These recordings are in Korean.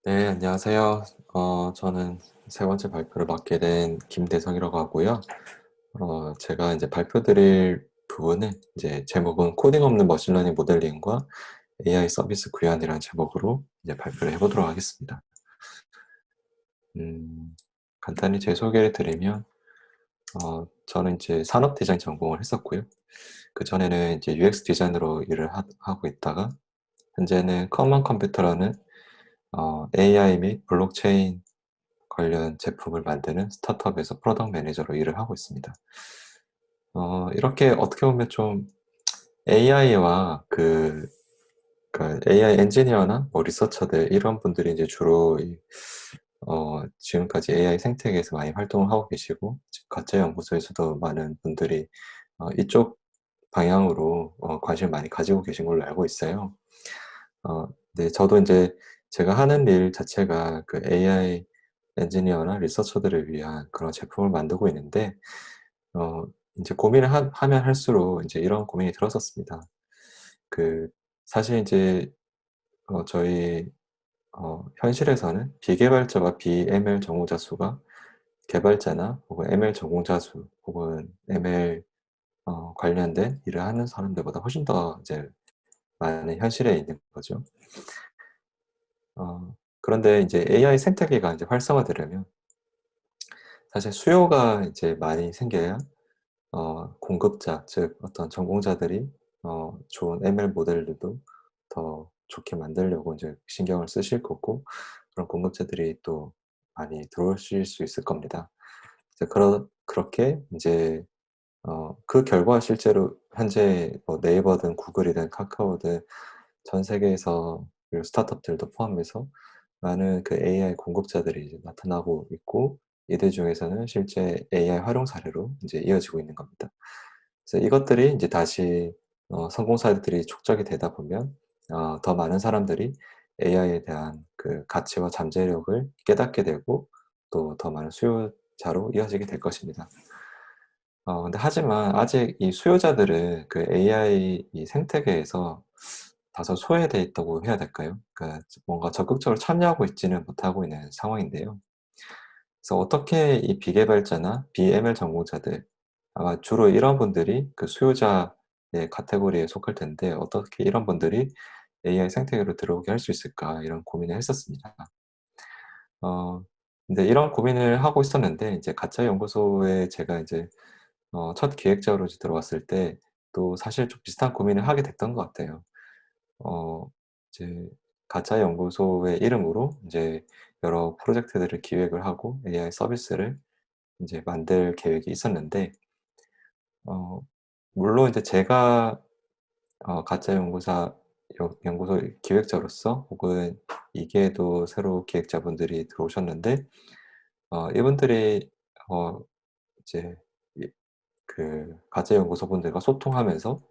네, 안녕하세요. 저는 세 번째 발표를 맡게 된 김대성이라고 하고요. 제가 이제 발표드릴 부분은 이제 제목은 코딩 없는 머신러닝 모델링과 AI 서비스 구현이라는 제목으로 이제 발표를 해보도록 하겠습니다. 음, 간단히 제 소개를 드리면, 저는 이제 산업 디자인 전공을 했었고요. 그 전에는 이제 UX 디자이너로 일을 하고 있다가, 현재는 커먼 컴퓨터라는 AI 및 블록체인 관련 제품을 만드는 스타트업에서 프로덕트 매니저로 일을 하고 있습니다. 이렇게 어떻게 보면 좀 AI와 AI 엔지니어나 뭐 리서처들 이런 분들이 이제 주로 지금까지 AI 생태계에서 많이 활동을 하고 계시고, 지금 가짜연구소에서도 많은 분들이 이쪽 방향으로 관심을 많이 가지고 계신 걸로 알고 있어요. 네, 저도 이제 제가 하는 일 자체가 그 AI 엔지니어나 리서처들을 위한 그런 제품을 만들고 있는데, 어, 이제 고민을 하면 할수록 이제 이런 고민이 들었었습니다. 그, 사실 이제, 저희, 현실에서는 비개발자와 비ML 전공자 수가 개발자나 혹은 ML 전공자 수 혹은 ML 관련된 일을 하는 사람들보다 훨씬 더 이제 많은 현실에 있는 거죠. 그런데 이제 AI 생태계가 이제 활성화되려면 사실 수요가 이제 많이 생겨야 공급자, 즉 어떤 전공자들이 좋은 ML 모델들도 더 좋게 만들려고 이제 신경을 쓰실 거고, 그런 공급자들이 또 많이 들어오실 수 있을 겁니다. 그렇게 이제 그 결과 실제로 현재 뭐 네이버든 구글이든 카카오든 전 세계에서, 그리고 스타트업들도 포함해서 많은 그 AI 공급자들이 이제 나타나고 있고, 이들 중에서는 실제 AI 활용 사례로 이제 이어지고 있는 겁니다. 그래서 이것들이 이제 다시 성공 사례들이 축적이 되다 보면 더 많은 사람들이 AI에 대한 그 가치와 잠재력을 깨닫게 되고, 또 더 많은 수요자로 이어지게 될 것입니다. 근데 하지만 아직 이 수요자들은 그 AI 이 생태계에서 다소 소외돼 있다고 해야 될까요? 그러니까 뭔가 적극적으로 참여하고 있지는 못하고 있는 상황인데요. 그래서 어떻게 이 비개발자나 비ML 전공자들, 아마 주로 이런 분들이 그 수요자의 카테고리에 속할 텐데, 어떻게 이런 분들이 AI 생태계로 들어오게 할 수 있을까, 이런 고민을 했었습니다. 어 근데 이런 고민을 하고 있었는데, 이제 가짜 연구소에 제가 이제 첫 기획자로 이제 들어왔을 때 또 사실 좀 비슷한 고민을 하게 됐던 것 같아요. 어 이제 가짜 연구소의 이름으로 이제 여러 프로젝트들을 기획을 하고 AI 서비스를 이제 만들 계획이 있었는데, 어 물론 이제 제가 가짜 연구소 기획자로서, 혹은 이계도 새로 기획자분들이 들어오셨는데, 이분들이 어 이제 이 가짜 연구소분들과 소통하면서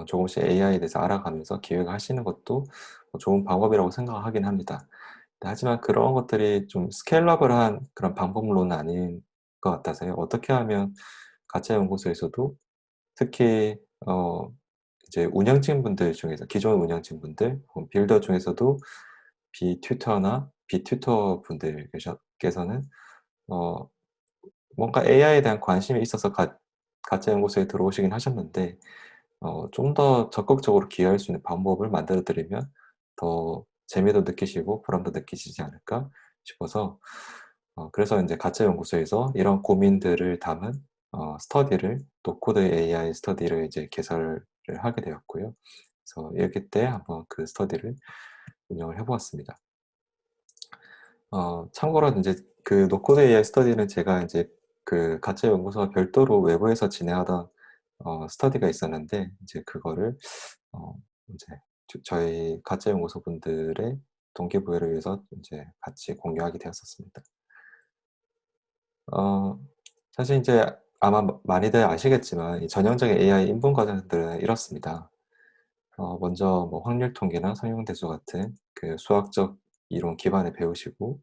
조금씩 AI에 대해서 알아가면서 기획을 하시는 것도 좋은 방법이라고 생각하긴 합니다. 네, 하지만 그런 것들이 좀 스케일러블한 그런 방법론은 아닌 것 같아서요. 어떻게 하면 가짜 연구소에서도, 특히 이제 운영진분들 중에서, 기존 운영진분들 혹은 빌더 중에서도 비튜터나 비튜터 분들 계셔 는 어 뭔가 AI에 대한 관심이 있어서 가짜 연구소에 들어오시긴 하셨는데, 좀 더 적극적으로 기여할 수 있는 방법을 만들어 드리면 더 재미도 느끼시고 보람도 느끼시지 않을까 싶어서, 그래서 인제 가짜 연구소에서 이런 고민들을 담은 스터디를, 노코드 AI 스터디를 이제 개설을 하게 되었고요. 그래서 일기 때 한번 그 스터디를 운영을 해 보았습니다. 참고로 인제 그 노코드 AI 스터디는 제가 인제 그 가짜 연구소와 별도로 외부에서 진행하던 스터디가 있었는데, 이제 그거를 어 인제 저희 가짜 연구소 분들의 동기부여를 위해서 인제 같이 공유하게 되었었습니다. 어 사실 인제 아마 많이들 아시겠지만, 이 전형적인 AI 인문 과정들은 이렇습니다. 먼저 뭐 확률 통계나 성형대수 같은 그 수학적 이론 기반을 배우시고,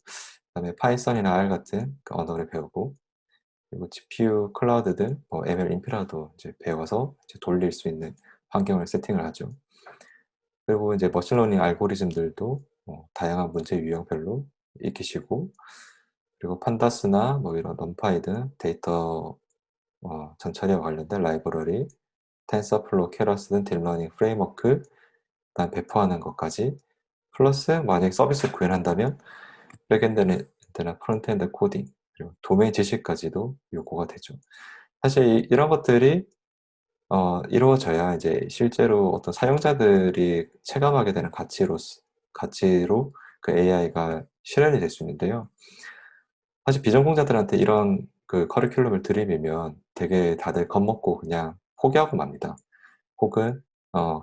그다음에 파이썬이나 R 같은 그 언어를 배우고, 그리고 GPU 클라우드 등 뭐 ML 인프라도 이제 배워서 이제 돌릴 수 있는 환경을 세팅을 하죠. 그리고 이제 머신러닝 알고리즘들도 다양한 문제 유형별로 익히시고, 그리고 판다스나 뭐 이런 넘파이 등 데이터 전처리와 관련된 라이브러리, 텐서플로우, 케러스 등 딥러닝 프레임워크 일단 배포하는 것까지, 플러스 만약에 서비스를 구현한다면 백엔드나 프론트엔드 코딩, 그리고 도메인 지식까지도 요구가 되죠. 사실 이런 것들이 이루어져야 이제 실제로 어떤 사용자들이 체감하게 되는 가치로 그 AI가 실현이 될 수 있는데요. 사실 비전공자들한테 이런 그 커리큘럼을 들이밀면 되게 다들 겁먹고 그냥 포기하고 맙니다. 혹은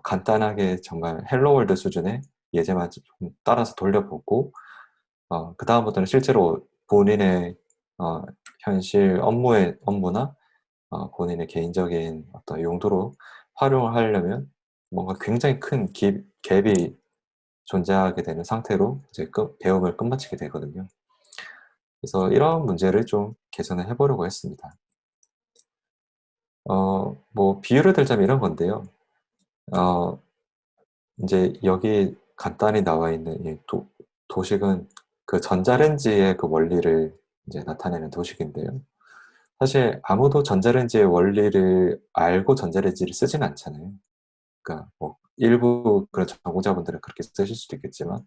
간단하게 정말 헬로 월드 수준의 예제만 좀 따라서 돌려보고 그다음부터는 실제로 본인의 어 현실 업무나 본인의 개인적인 어떤 용도로 활용을 하려면 뭔가 굉장히 큰 갭이 존재하게 되는 상태로 이제 배움을 끝마치게 되거든요. 그래서 이런 문제를 좀 개선을 해 보려고 했습니다. 뭐 비유를 들자면 이런 건데요. 어 인제 여기 간단히 나와 있는 이 도식은 그 전자레인지의 그 원리를 이제 나타내는 도식인데요. 사실 아무도 전자레인지의 원리를 알고 전자레인지를 쓰진 않잖아요. 그러니까 뭐 일부 그런 전공자분들은 그렇게 쓰실 수도 있겠지만,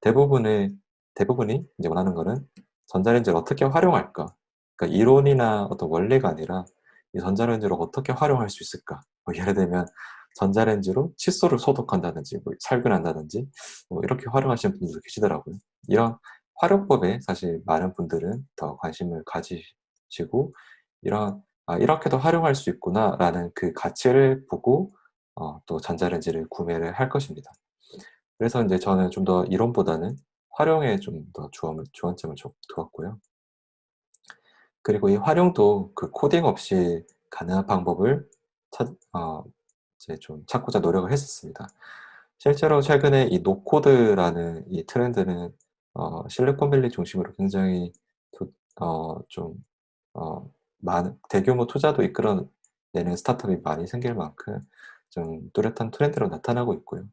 대부분의 대부분이 이제 원하는 거는 '전자레인지를 어떻게 활용할까?' 그러니까 이론이나 어떤 원리가 아니라 '이 전자레인지를 어떻게 활용할 수 있을까?' 뭐 예를 들면 전자레인지로 칫솔을 소독한다든지 뭐 살균한다든지 뭐 이렇게 활용하시는 분들도 계시더라고요. 이런 활용법에 사실 많은 분들은 더 관심을 가지시고, 이런 '아 이렇게도 활용할 수 있구나.'라는 그 가치를 보고 또 전자레인지를 구매를 할 것입니다. 그래서 인제 저는 좀 더 이론보다는 활용에 좀 더 주안점을 좀 두었고요. 그리고 이 활용도 그 코딩 없이 가능한 방법을 찾 어 이제 좀 찾고자 노력을 했었습니다. 실제로 최근에 이 노코드라는 이 트렌드는 실리콘밸리 중심으로 굉장히 도 좀 어 많은 대규모 투자도 이끌어내는 스타트업이 많이 생길 만큼 좀 뚜렷한 트렌드로 나타나고 있고요.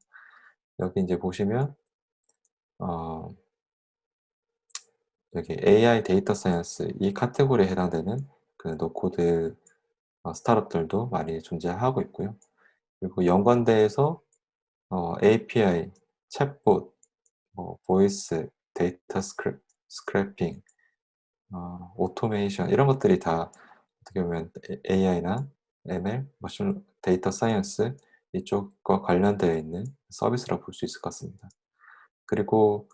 여기 인제 보시면 어 여기 AI 데이터 사이언스 이 카테고리에 해당되는 그 노코드 스타트업들도 많이 존재하고 있고요. 그리고 연관대에서 API, 챗봇, 뭐 보이스, 데이터 스크래핑, 오토메이션 이런 것들이 다 어떻게 보면 AI나 ML, 머신 데이터 사이언스 이쪽과 관련되어 있는 서비스라고 볼 수 있을 것 같습니다. 그리고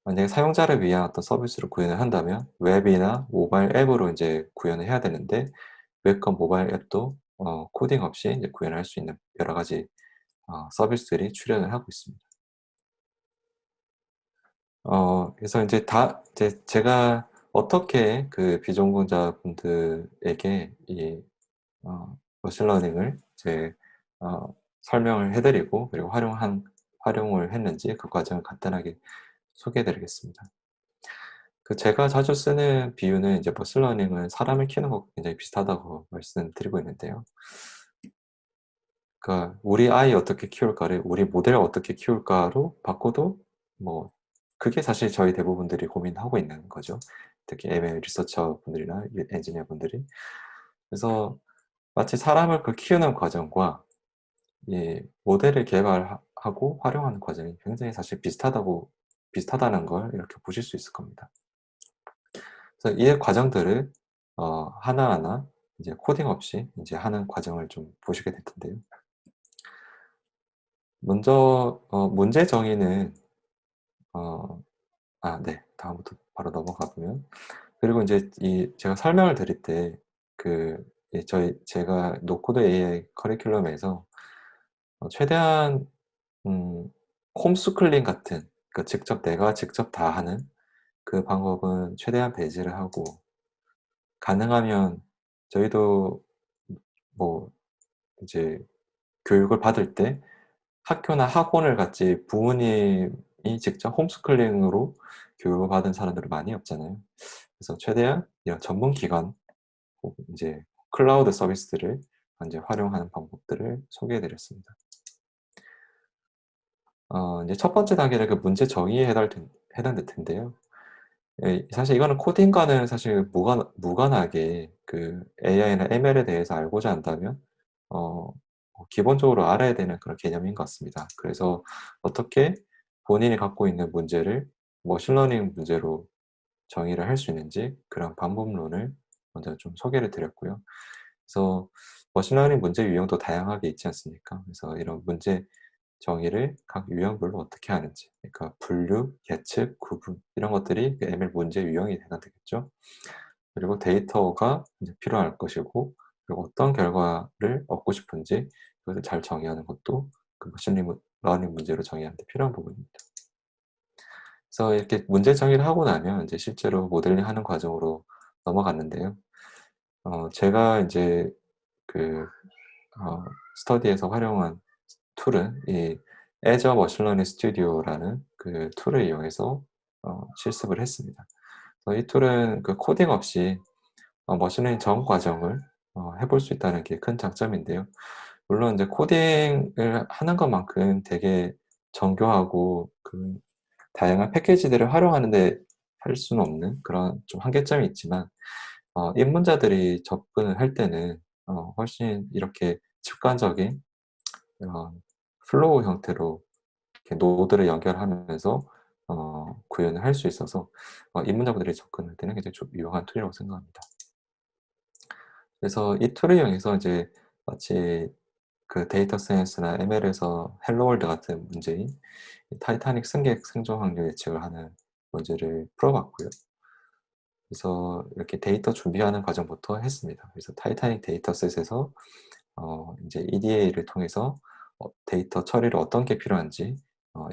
만약에 사용자를 위한 어떤 서비스를 구현을 한다면 웹이나 모바일 앱으로 인제 구현을 해야 되는데, 웹과 모바일 앱도 코딩 없이 이제 구현할 수 있는 여러 가지 서비스들이 출현을 하고 있습니다. 그래서 인제 이제 제가 어떻게 그 비전공자분들에게 이 머신러닝을 이제 설명을 해 드리고, 그리고 활용을 했는지 그 과정을 간단하게 소개해 드리겠습니다. 그 제가 자주 쓰는 비유는 이제 머신러닝은 사람을 키우는 것과 굉장히 비슷하다고 말씀드리고 있는데요. 그러니까 '우리 아이 어떻게 키울까.'를 '우리 모델 어떻게 키울까.'로 바꿔도 뭐 그게 사실 저희 대부분들이 고민하고 있는 거죠. 특히 ML 리서처 분들이나 엔지니어 분들이. 그래서 마치 사람을 키우는 과정과 이 모델을 하고 활용하는 과정이 굉장히 사실 비슷하다는 걸 이렇게 보실 수 있을 겁니다. 그래서 이 과정들을 하나하나 이제 코딩 없이 인제 하는 과정을 좀 보시게 될 텐데요. 먼저 문제 정의는 어 네. 다음부터 바로 넘어가 보면, 그리고 인제 제가 설명을 드릴 때 그 제가 노코드 AI 커리큘럼에서 최대한 홈스쿨링 같은, 그러니까 내가 직접 다 하는 그 방법은 최대한 배제를 하고, 가능하면 저희도 뭐 이제 교육을 받을 때 학교나 학원을 갔지 부모님이 직접 홈스쿨링으로 교육을 받은 사람들은 많이 없잖아요. 그래서 최대한 이런 전문 기관 혹은 인제 클라우드 서비스들을 인제 활용하는 방법들을 소개해 드렸습니다. 이제 첫 번째 단계는 그 문제 정의에 해당될 텐데요. 예, 사실 이거는 코딩과는 사실 무관하게 그 AI나 ML에 대해서 알고자 한다면 기본적으로 알아야 되는 그런 개념인 것 같습니다. 그래서 어떻게 본인이 갖고 있는 문제를 머신러닝 문제로 정의를 할 수 있는지 그런 방법론을 먼저 좀 소개를 드렸고요. 그래서 머신러닝 문제 유형도 다양하게 있지 않습니까? 그래서 이런 문제 정의를 각 유형별로 어떻게 하는지, 그러니까 분류, 예측, 구분 이런 것들이 그 ML 문제 유형에 해당되겠죠. 그리고 데이터가 이제 필요할 것이고, 그리고 어떤 결과를 얻고 싶은지 그것을 잘 정의하는 것도 그 머신러닝 문제로 정의하는 데 필요한 부분입니다. 그래서 이렇게 문제 정의를 하고 나면 이제 실제로 모델링하는 과정으로 넘어갔는데요. 제가 인제 그 스터디에서 활용한 툴은 이 Azure 머신러닝 스튜디오라는 그 툴을 이용해서 실습을 했습니다. 이 툴은 그 코딩 없이 머신러닝 전 과정을 해볼 수 있다는 게 큰 장점인데요. 물론 인제 코딩을 하는 것만큼 되게 정교하고 그 다양한 패키지들을 활용하는 데 할 수는 없는 그런 좀 한계점이 있지만 입문자들이 접근을 할 때는 훨씬 이렇게 직관적인 플로우 형태로 이렇게 노드를 연결하면서 구현을 할 수 있어서 입문자분들이 접근할 때는 굉장히 좀 유용한 툴이라고 생각합니다. 그래서 이 툴을 이용해서 이제 마치 그 데이터 사이언스나 ML에서 헬로 월드 같은 문제인 이 타이타닉 승객 생존 확률 예측을 하는 문제를 풀어 봤고요. 그래서 이렇게 데이터 준비하는 과정부터 했습니다. 그래서 타이타닉 데이터셋에서 인제 EDA를 통해서 데이터 처리를 어떤 게 필요한지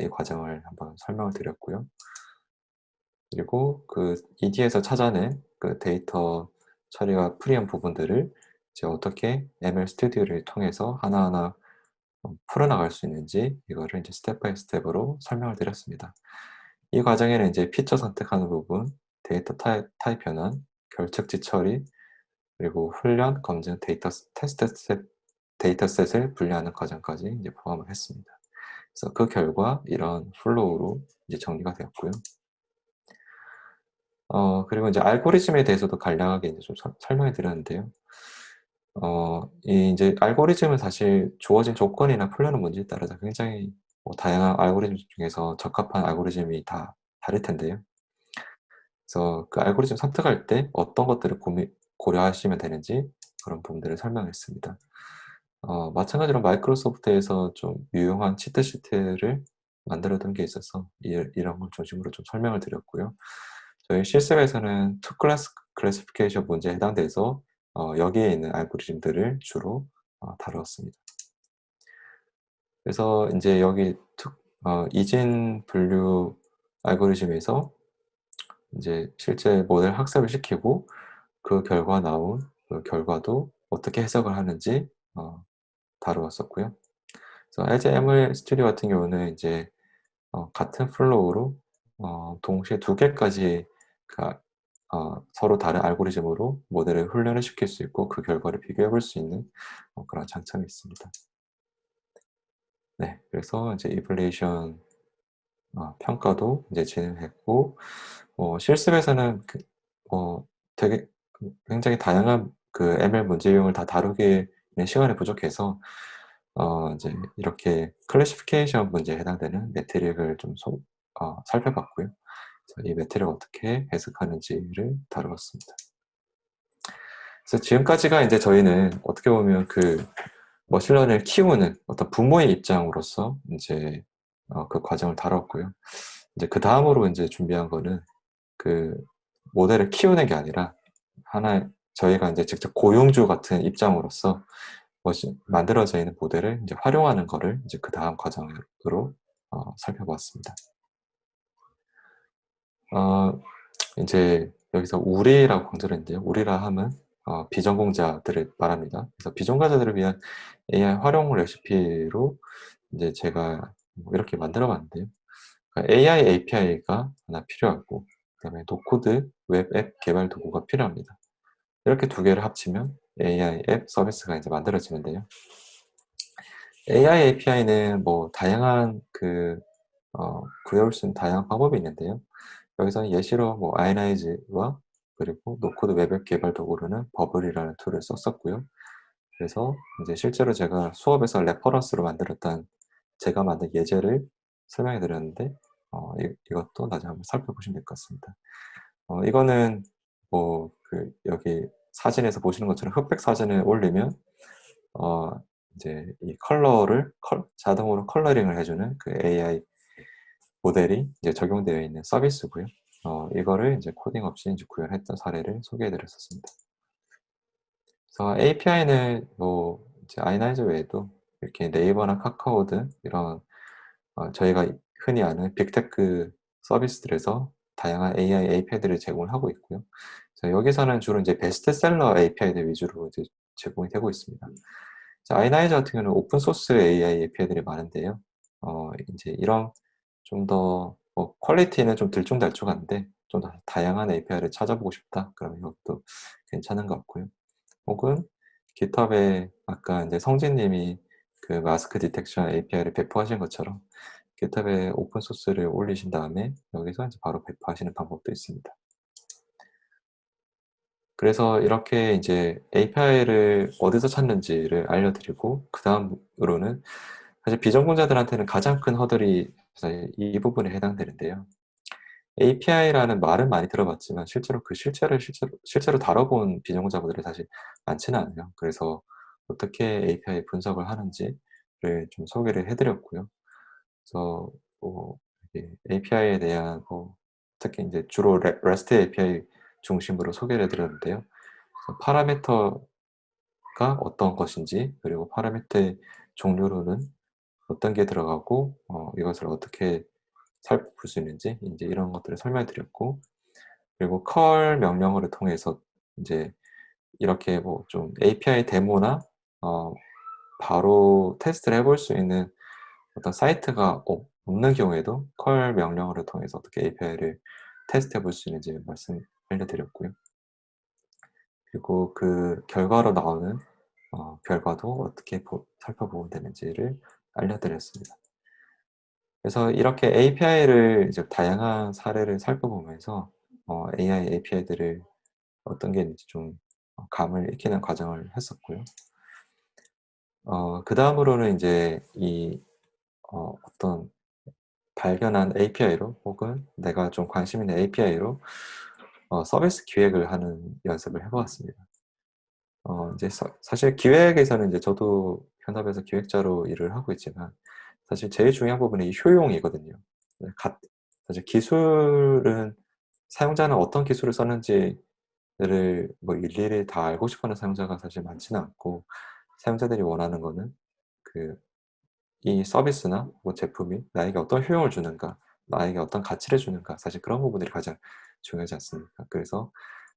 이 과정을 한번 설명을 드렸고요. 그리고 그 ED에서 찾아낸 그 데이터 처리가 프리한 부분들을 이제 어떻게 ML 스튜디오를 통해서 하나하나 풀어나갈 수 있는지 이거를 이제 스텝 바이 스텝으로 설명을 드렸습니다. 이 과정에는 인제 피처 선택하는 부분, 데이터 타입 변환, 결측지 처리, 그리고 훈련, 검증, 데이터셋을 분리하는 과정까지 이제 포함을 했습니다. 그래서 그 결과 이런 플로우로 이제 정리가 되었고요. 그리고 이제 알고리즘에 대해서도 간략하게 이제 좀 설명해 드렸는데요. 이 인제 알고리즘은 사실 주어진 조건이나 풀려는 문제에 따라서 굉장히 다양한 알고리즘 중에서 적합한 알고리즘이 다 다를 텐데요. 그래서 그 알고리즘 선택할 때 어떤 것들을 고려하시면 되는지 그런 부분들을 설명했습니다. 마찬가지로 마이크로소프트에서 좀 유용한 치트 시트를 만들어 둔 게 있어서 이런 걸 중심으로 좀 설명을 드렸고요. 저희 실습에서는 투 클래스 클래시피케이션 문제에 해당돼서 여기에 있는 알고리즘들을 주로 다루었습니다. 그래서 인제 여기 이진 분류 알고리즘에서 인제 실제 모델 학습을 시키고 그 결과 나온 그 결과도 어떻게 해석을 하는지 다루었었고요. 그래서 에즈 ML 스튜디오 같은 경우는 인제 같은 플로우로 동시에 두 개까지 그러니까 서로 다른 알고리즘으로 모델을 훈련을 시킬 수 있고 그 결과를 비교해 볼 수 있는 그런 장점이 있습니다. 네. 그래서 이제 이블레이션 평가도 이제 진행했고 실습에서는 되게 굉장히 다양한 그 ML 문제 유형을 다 다루기에는 시간이 부족해서 이제 이렇게 클래시피케이션 문제에 해당되는 메트릭을 좀 살펴봤고요. 그래서 이 메트릭을 어떻게 해석하는지를 다루었습니다. 그래서 지금까지가 인제 저희는 어떻게 보면 그 머신러닝을 키우는 어떤 부모의 입장으로서 인제 그 과정을 다뤘고요. 이제 그다음으로 인제 준비한 거는 그 모델을 키우는 게 아니라 하나의 저희가 인제 직접 고용주 같은 입장으로서 만들어져 있는 모델을 인제 활용하는 거를 이제 그다음 과정으로 살펴보았습니다. 어 인제 여기서 우리라고 강조를 했는데요. 우리라 함은 비전공자들을 말합니다. 그래서 비전공자들을 위한 AI 활용 레시피로 인제 제가 이렇게 만들어 봤는데요. 그러니까 AI API가 하나 필요하고 그다음에 노코드 웹 앱 개발 도구가 필요합니다. 이렇게 두 개를 합치면 AI 앱 서비스가 이제 만들어지는데요. AI API는 뭐 다양한 그 구해올 수 있는 다양한 방법이 있는데요. 여기서는 예시로 뭐 아이나이즈와 그리고 노코드 외벽 개발 도구로는 버블이라는 툴을 썼었고요. 그래서 이제 실제로 제가 수업에서 레퍼런스로 만들었던 제가 만든 예제를 설명해 드렸는데 이것도 나중에 한번 살펴보시면 될 것 같습니다. 이거는 뭐 여기 사진에서 보시는 것처럼 흑백 사진을 올리면 어 이제 이 컬러를 자동으로 컬러링을 해 주는 그 AI 모델이 이제 적용되어 있는 서비스고요. 이거를 이제 코딩 없이 이제 구현했던 사례를 소개해 드렸었습니다. 그래서 API는 뭐 이제 아이나이저 외에도 이렇게 네이버나 카카오 등 이런 저희가 흔히 아는 빅테크 서비스들에서 다양한 AI API들을 제공을 하고 있고요. 그래서 여기서는 주로 이제 베스트셀러 API들 위주로 이제 제공이 되고 있습니다. 자, 아이나이저 같은 경우는 오픈 소스 AI API들이 많은데요. 인제 이런 좀 더 퀄리티는 좀 들쭉날쭉한데 좀 더 다양한 API를 찾아보고 싶다 그러면 이것도 괜찮은 것 같고요. 혹은 GitHub에 아까 인제 성진 님이 그 마스크 디텍션 API를 배포하신 것처럼 GitHub에 오픈 소스를 올리신 다음에 여기서 인제 바로 배포하시는 방법도 있습니다. 그래서 이렇게 인제 API를 어디서 찾는지를 알려드리고 그다음으로는 사실 비전공자들한테는 가장 큰 허들이 사실 이 부분에 해당되는데요. API라는 말은 많이 들어봤지만 실제로 실제로 다뤄본 비전공자분들이 사실 많지는 않아요. 그래서 어떻게 API 분석을 하는지를 좀 소개를 해 드렸고요. 그래서 뭐 이게 API에 대한 특히 인제 주로 REST API 중심으로 소개를 해 드렸는데요. 그래서 파라미터가 어떤 것인지 그리고 파라미터의 종류로는 어떤 게 들어가고 이것을 어떻게 살펴볼 수 있는지 인제 이런 것들을 설명해 드렸고 그리고 컬 명령어를 통해서 인제 이렇게 뭐 좀 API 데모나 어 바로 테스트를 해볼 수 있는 어떤 사이트가 없는 경우에도 컬 명령어를 통해서 어떻게 API를 테스트해 볼 수 있는지 말씀 알려드렸고요. 그리고 그 결과로 나오는 결과도 어떻게 살펴보면 되는지를 알려드렸습니다. 그래서 이렇게 API를 이제 다양한 사례를 살펴보면서 AI API들을 어떤 게 있는지 좀 감을 익히는 과정을 했었고요. 그다음으로는 인제 어떤 발견한 API로 혹은 내가 좀 관심 있는 API로 서비스 기획을 하는 연습을 해 보았습니다. 인제 사실 기획에서는 이제 저도 현업에서 기획자로 일을 하고 있지만 사실 제일 중요한 부분이 이 효용이거든요. 네 사실 기술은 사용자는 어떤 기술을 썼는지를 뭐 일일이 다 알고 싶어 하는 사용자가 사실 많지는 않고 사용자들이 원하는 거는 그 이 서비스나 뭐 제품이 나에게 어떤 효용을 주는가, 나에게 어떤 가치를 주는가 사실 그런 부분들이 가장 중요하지 않습니까? 그래서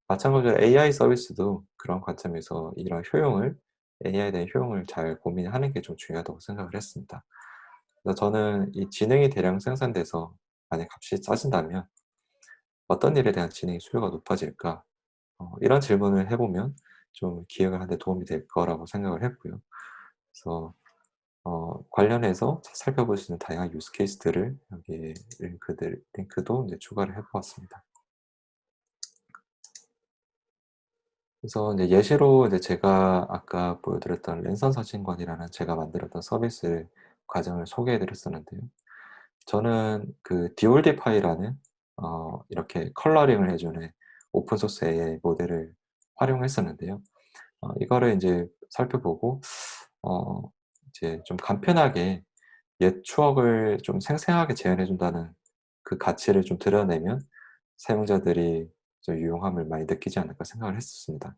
마찬가지로 AI 서비스도 그런 관점에서 이런 효용을 AI에 대한 효용을 잘 고민하는 게 좀 중요하다고 생각을 했습니다. 그래서 저는 이 지능이 대량 생산돼서 만약 값이 싸진다면 '어떤 일에 대한 지능의 수요가 높아질까?' 이런 질문을 해 보면 좀 기획을 하는 데 도움이 될 거라고 생각을 했고요. 그래서 관련해서 살펴볼 수 있는 다양한 유스 케이스들을 여기에 링크도 이제 추가를 해 보았습니다. 그래서 이제 예시로 이제 제가 아까 보여드렸던 랜선 사진관이라는 제가 만들었던 서비스 과정을 소개해 드렸었는데요. 저는 그 디올디파이라는 이렇게 컬러링을 해 주는 오픈 소스 AI 모델을 활용했었는데요. 이거를 인제 살펴보고 어 이제 좀 간편하게 옛 추억을 좀 생생하게 재현해 준다는 그 가치를 좀 드러내면 사용자들이 좀 유용함을 많이 느끼지 않을까 생각을 했었습니다.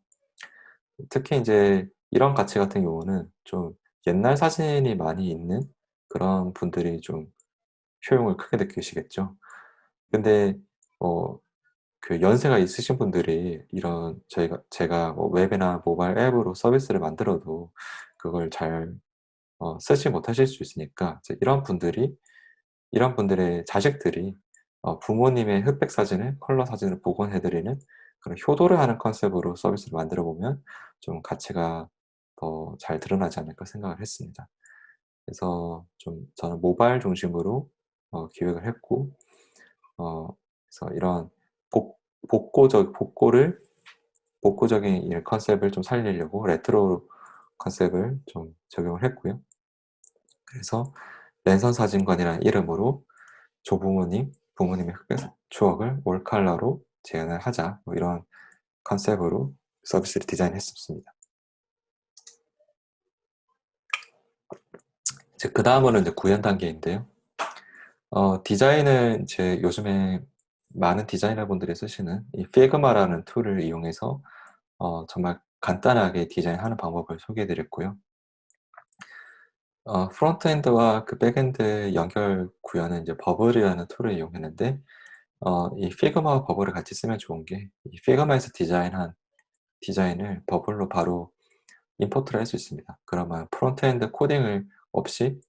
특히 인제 이런 가치 같은 경우는 좀 옛날 사진이 많이 있는 그런 분들이 좀 효용을 크게 느끼시겠죠. 근데 어 연세가 있으신 분들이 이런 제가 뭐 웹이나 모바일 앱으로 서비스를 만들어도 그걸 잘 쓰지 못하실 수 있으니까 이제 이런 분들의 자식들이 부모님의 흑백 사진을 컬러 사진으로 복원해 드리는 그런 효도를 하는 컨셉으로 서비스를 만들어 보면 좀 가치가 더 잘 드러나지 않을까 생각을 했습니다. 그래서 좀 저는 모바일 중심으로 기획을 했고, 그래서 이런 복 복고적인 이 컨셉을 좀 살리려고 레트로 컨셉을 좀 적용을 했고요. 그래서 랜선 사진관이라는 이름으로 부모님의 흑백 추억을 올 컬러로 재현을 하자, 뭐 이런 컨셉으로 서비스를 디자인했었습니다. 이제 그 다음으로 이제 구현 단계인데요. 디자인은 이제 요즘에 많은 디자이너분들이 쓰시는 이 피그마라는 툴을 이용해서 정말 간단하게 디자인하는 방법을 소개해 드렸고요. 프론트엔드와 그 백엔드 연결 구현은 이제 버블이라는 툴을 이용했는데, 이 피그마와 버블을 같이 쓰면 좋은 게, 이 피그마에서 디자인한 디자인을 버블로 바로 임포트를 할 수 있습니다. 그러면 프론트엔드 코딩을 없이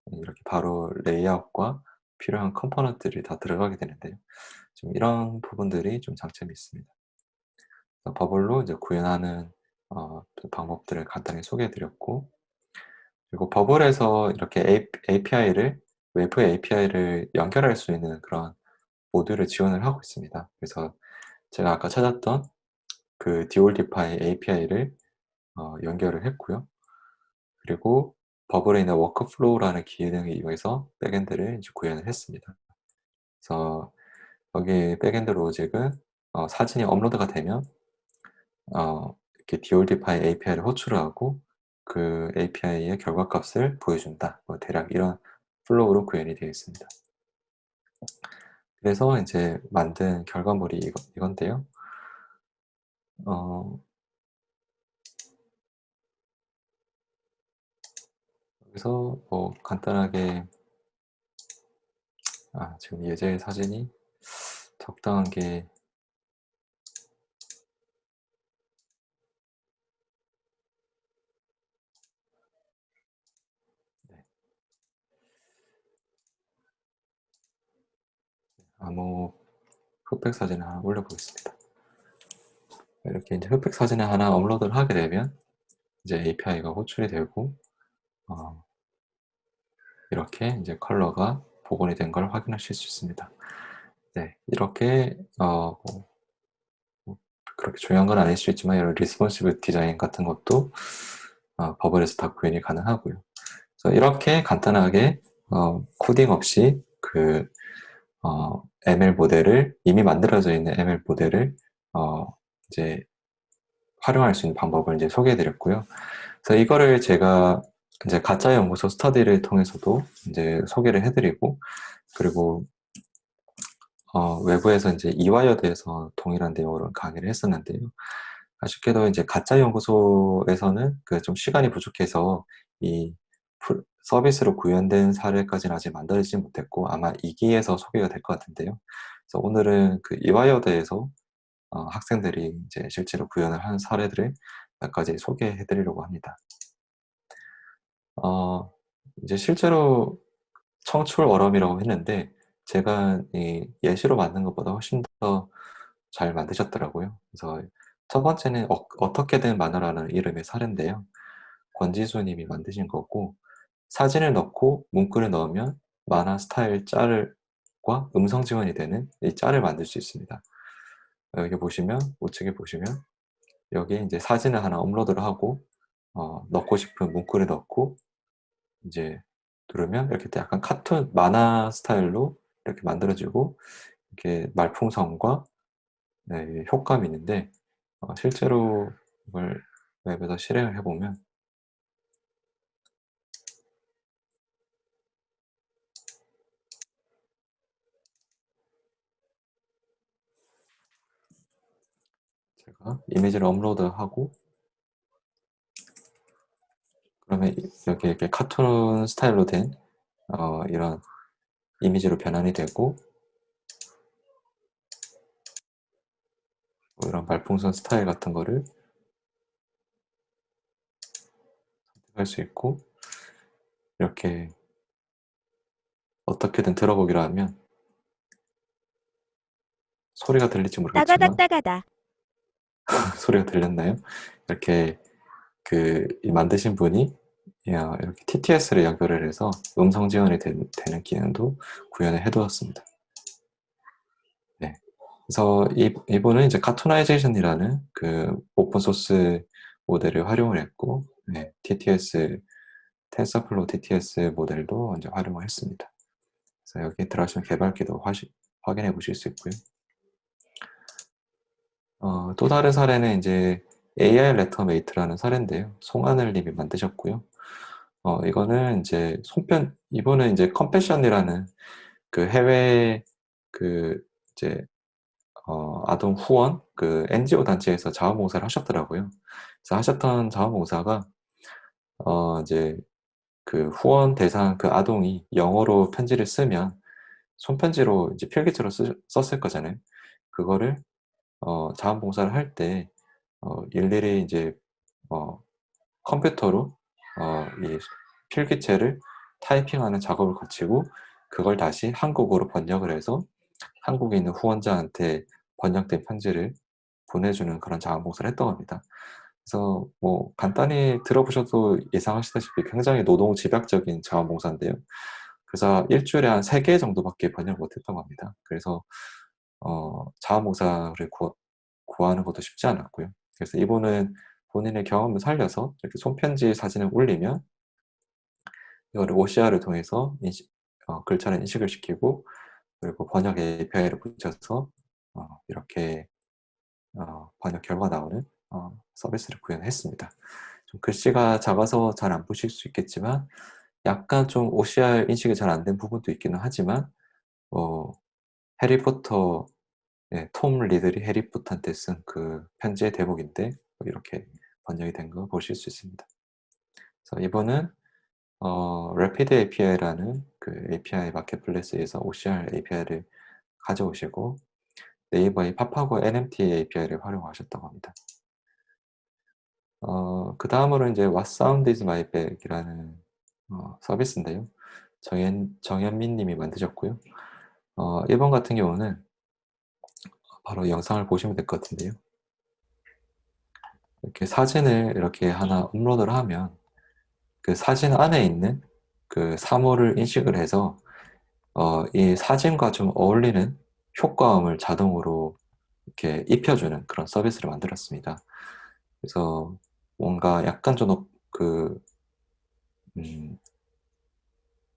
이렇게 바로 레이아웃과 필요한 컴포넌트들이 다 들어가게 되는데요. 좀 이런 부분들이 좀 장점이 있습니다. 버블로 이제 구현하는 방법들을 간단히 소개해 드렸고, 그리고 버블에서 이렇게 API를, 외부 API를 연결할 수 있는 그런 모듈을 지원을 하고 있습니다. 그래서 제가 아까 찾았던 그 디올디파이 API를 연결을 했고요. 그리고 버블에 있는 워크플로우라는 기능을 이용해서 백엔드를 이제 구현을 했습니다. 그래서 여기 백엔드 로직은 사진이 업로드가 되면 이렇게 디올디파이 API를 호출을 하고 그 API의 결과값을 보여준다. 뭐 대략 이런 플로우로 구현이 되어 있습니다. 그래서 이제 만든 결과물이 이건데요. 여기서 뭐 간단하게 지금 예제 사진이 적당한 게 네. 암호 흑백 사진을 하나 올려보겠습니다. 이렇게 이제 흑백 사진을 하나 업로드를 하게 되면 이제 API가 호출이 되고 이렇게 이제 컬러가 복원이 된 걸 확인하실 수 있습니다. 네, 이렇게 그렇게 중요한 건 아닐 수 있지만 이런 리스폰시브 디자인 같은 것도 버블에서 다 구현이 가능하고요. 그래서 이렇게 간단하게 코딩 없이 그 ML 모델을, 이미 만들어져 있는 ML 모델을 이제 활용할 수 있는 방법을 이제 소개해드렸고요. 그래서 이거를 제가 이제 가짜 연구소 스터디를 통해서도 이제 소개를 해드리고, 그리고 외부에서 이제 이와이어드에서 동일한 내용으로 강의를 했었는데요. 아쉽게도 이제 가짜 연구소에서는 그 좀 시간이 부족해서 이 서비스로 구현된 사례까지는 아직 만들어지지 못했고, 아마 2기에서 소개가 될 것 같은데요. 그래서 오늘은 그 이와이어드에서 학생들이 이제 실제로 구현을 한 사례들을 몇 가지 소개해 드리려고 합니다. 이제 실제로 청출 어럼이라고 했는데, 제가 이 예시로 만든 것보다 훨씬 더 잘 만드셨더라고요. 그래서 첫 번째는 어떻게든 만화라는 이름의 사례인데요. 권지수 님이 만드신 거고, 사진을 넣고 문구를 넣으면 만화 스타일 짤과 음성 지원이 되는 이 짤을 만들 수 있습니다. 여기 보시면, 우측에 보시면 여기에 이제 사진을 하나 업로드를 하고 넣고 싶은 문구를 넣고 이제 누르면 이렇게 약간 카툰 만화 스타일로 이렇게 만들어지고, 이렇게 말풍선과 네, 효과음이 있는데, 실제로 이걸 웹에서 실행을 해보면 제가 이미지를 업로드하고, 그러면 여기 이렇게 카툰 스타일로 된 이런 이미지로 변환이 되고, 뭐 이런 말풍선 스타일 같은 거를 할 수 있고, 이렇게 어떻게든 들어보기로 하면 소리가 들릴지 모르겠지만 따가닥따가다. 소리가 들렸나요? 이렇게 이 만드신 분이 이렇게 TTS를 연결을 해서 음성 지원이 되는 기능도 구현을 해두었습니다. 네. 그래서 이분은 이제 카토나이제이션이라는 그 오픈소스 모델을 활용을 했고, TTS, 텐서플로우 TTS 모델도 이제 활용을 했습니다. 그래서 여기 들어가시면 개발기도 확인해 보실 수 있고요. 또 다른 사례는 이제 AI 레터메이트라는 사례인데요. 송하늘님이 만드셨고요. 이거는 이제 이분은 이제 컴패션이라는 그 해외 그 이제 아동 후원 그 NGO 단체에서 자원봉사를 하셨더라고요. 그래서 하셨던 자원봉사가 이제 그 후원 대상 그 아동이 영어로 편지를 쓰면 손편지로 이제 필기체로 썼을 거잖아요. 그거를 자원봉사를 할 때 일일이 이제 컴퓨터로 이 필기체를 타이핑하는 작업을 거치고 그걸 다시 한국어로 번역을 해서 한국에 있는 후원자한테 번역된 편지를 보내주는 그런 자원봉사를 했다고 합니다. 그래서 뭐 간단히 들어보셔도 예상하시다시피 굉장히 노동집약적인 자원봉사인데요. 그래서 일주일에 한 3개 정도밖에 번역을 못했다고 합니다. 그래서 자원봉사를 구하는 것도 쉽지 않았고요. 그래서 이분은 본인의 경험을 살려서 이렇게 손편지 사진을 올리면 이거를 OCR을 통해서 글자를 인식을 시키고 그리고 번역 API를 붙여서 이렇게 번역 결과 나오는 서비스를 구현했습니다. 좀 글씨가 작아서 잘 안 보실 수 있겠지만 약간 좀 OCR 인식이 잘 안 된 부분도 있기는 하지만 해리포터 톰 리들이 해리포터한테 쓴 그 편지의 대목인데 이렇게 번역이 된 거 보실 수 있습니다. 그래서 이번은 Rapid API라는 그 API 마켓플레이스에서 OCR API를 가져오시고 네이버의 팝하고 NMT API를 활용하셨다고 합니다. 그 다음으로 이제 What Sound is My Back이라는 서비스인데요. 정현민 님이 만드셨고요. 이번 같은 경우는 바로 영상을 보시면 될 것 같은데요. 이렇게 사진을 이렇게 하나 업로드를 하면 그 사진 안에 있는 그 사물을 인식을 해서 이 사진과 좀 어울리는 효과음을 자동으로 이렇게 입혀주는 그런 서비스를 만들었습니다. 그래서 뭔가 약간 좀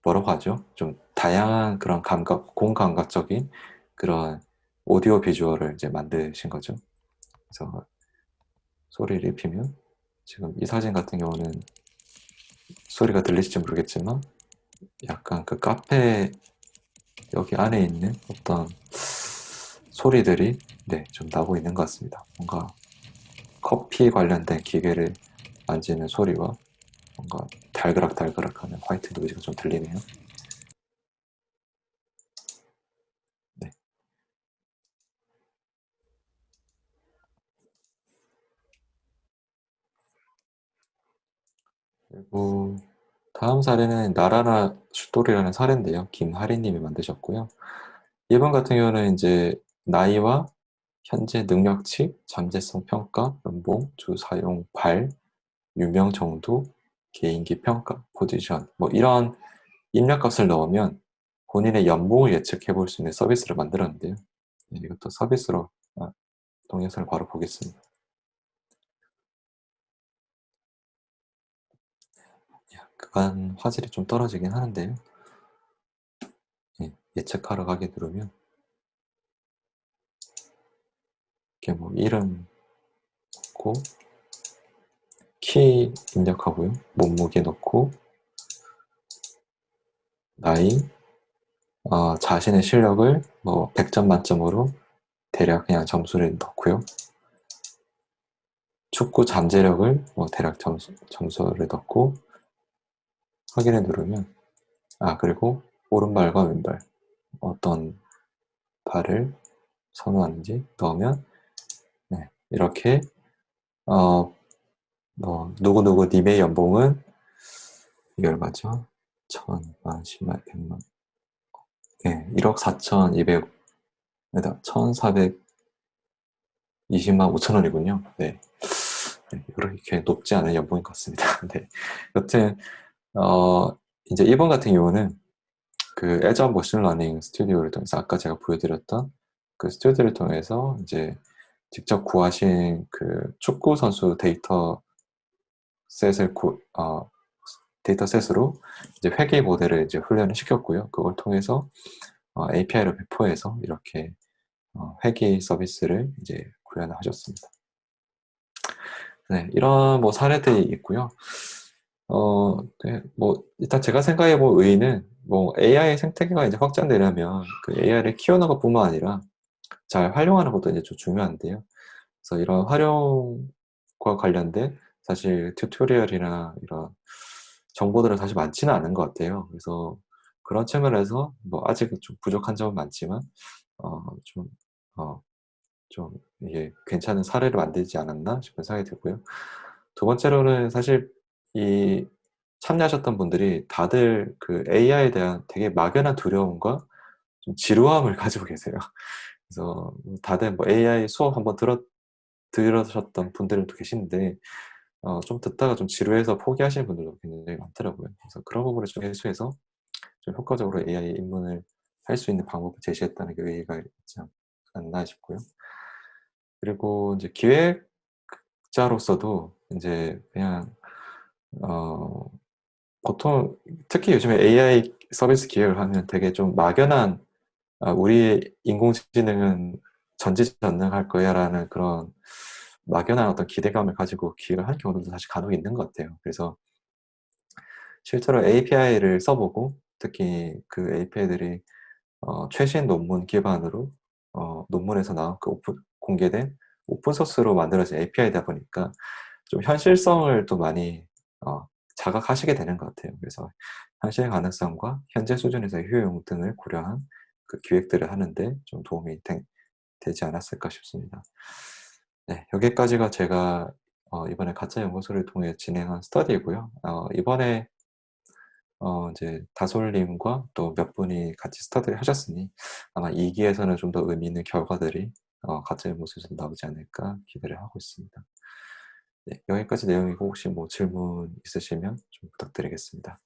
뭐라고 하죠? 좀 다양한 그런 공감각적인 그런 오디오 비주얼을 이제 만드신 거죠. 그래서 소리를 입히면 지금 이 사진 같은 경우는 소리가 들리실지 모르겠지만 약간 그 카페 여기 안에 있는 어떤 소리들이 좀 나고 있는 것 같습니다. 뭔가 커피 관련된 기계를 만지는 소리와 뭔가 달그락달그락하는 화이트 노이즈가 좀 들리네요. 네. 그리고 다음 사례는 나라나 숫돌이라는 사례인데요. 김하리님이 만드셨고요. 이번 같은 경우는 이제 나이와 현재 능력치, 잠재성 평가, 연봉, 주 사용 발, 유명 정도, 개인기 평가, 포지션 뭐 이런 입력값을 넣으면 본인의 연봉을 예측해 볼 수 있는 서비스를 만들었는데요. 이것도 서비스로 동영상을 바로 보겠습니다. 약간 화질이 좀 떨어지긴 하는데요. 예측하러 가게 누르면 이렇게 뭐 이름 넣고 키 입력하고요. 몸무게 넣고 나이, 자신의 실력을 뭐 100점 만점으로 대략 그냥 점수를 넣고요. 축구 잠재력을 뭐 대략 점수를 넣고 확인을 누르면 그리고 오른발과 왼발 어떤 발을 선호하는지 넣으면 이렇게 누구누구 님의 연봉은 이게 얼마죠? 1000만, 10만, 100만 1억 4,200 1420만 5천 원이군요. 네. 네, 그렇게 높지 않은 연봉인 것 같습니다. 네. 여튼 인제 이분 같은 경우는 그 애저 머신러닝 스튜디오를 통해서 아까 제가 보여드렸던 그 스튜디오를 통해서 인제 직접 구하신 그 축구 선수 데이터셋을 데이터셋으로 이제 회계 모델을 이제 훈련을 시켰고요. 그걸 통해서 API를 배포해서 이렇게 회계 서비스를 이제 구현을 하셨습니다. 네, 이런 뭐 사례들이 있고요. 네, 뭐 일단 제가 생각해 본 의의는 뭐 AI 생태계가 이제 확장되려면 그 AI를 키우는 것뿐만 아니라 잘 활용하는 것도 이제 좀 중요한데요. 그래서 이런 활용과 관련된 사실 튜토리얼이나 이런 정보들은 사실 많지는 않은 것 같아요. 그래서 그런 측면에서 뭐 아직은 좀 부족한 점은 많지만 어 좀 어 좀 이게 '괜찮은 사례를 만들지 않았나?' 싶은 생각이 들고요. 두 번째로는 사실 이 참여하셨던 분들이 다들 그 AI에 대한 되게 막연한 두려움과 좀 지루함을 가지고 계세요. 그래서 다들 뭐 AI 수업 한번 들으셨던 분들도 계신데 좀 듣다가 좀 지루해서 포기하시는 분들도 굉장히 많더라고요. 그래서 그런 부분을 좀 해소해서 좀 효과적으로 AI 입문을 할 수 있는 방법을 제시했다는 게 의의가 있지 않나 싶고요. 그리고 인제 기획자로서도 인제 그냥 어 보통 특히 요즘에 AI 서비스 기획을 하면 되게 좀 막연한 '우리의 인공지능은 전지전능할 거야.'라는 그런 막연한 어떤 기대감을 가지고 기획을 하는 경우도 사실 간혹 있는 것 같아요. 그래서 실제로 API를 써 보고 특히 그 API들이 최신 논문 기반으로 논문에서 나온 그 공개된 오픈 소스로 만들어진 API다 보니까 좀 현실성을 또 많이 어 자각하시게 되는 것 같아요. 그래서 현실 가능성과 현재 수준에서의 효용 등을 고려한 그 기획들을 하는 데 좀 도움이 되지 않았을까 싶습니다. 네. 여기까지가 제가 이번에 가짜 연구소를 통해 진행한 스터디이고요. 이번에 이제 다솔님과 또 몇 분이 같이 스터디를 하셨으니 아마 2 기에서는 좀 더 의미 있는 결과들이 가짜 연구소에서 나오지 않을까 기대를 하고 있습니다. 네. 여기까지 내용이고 혹시 뭐 질문 있으시면 좀 부탁드리겠습니다.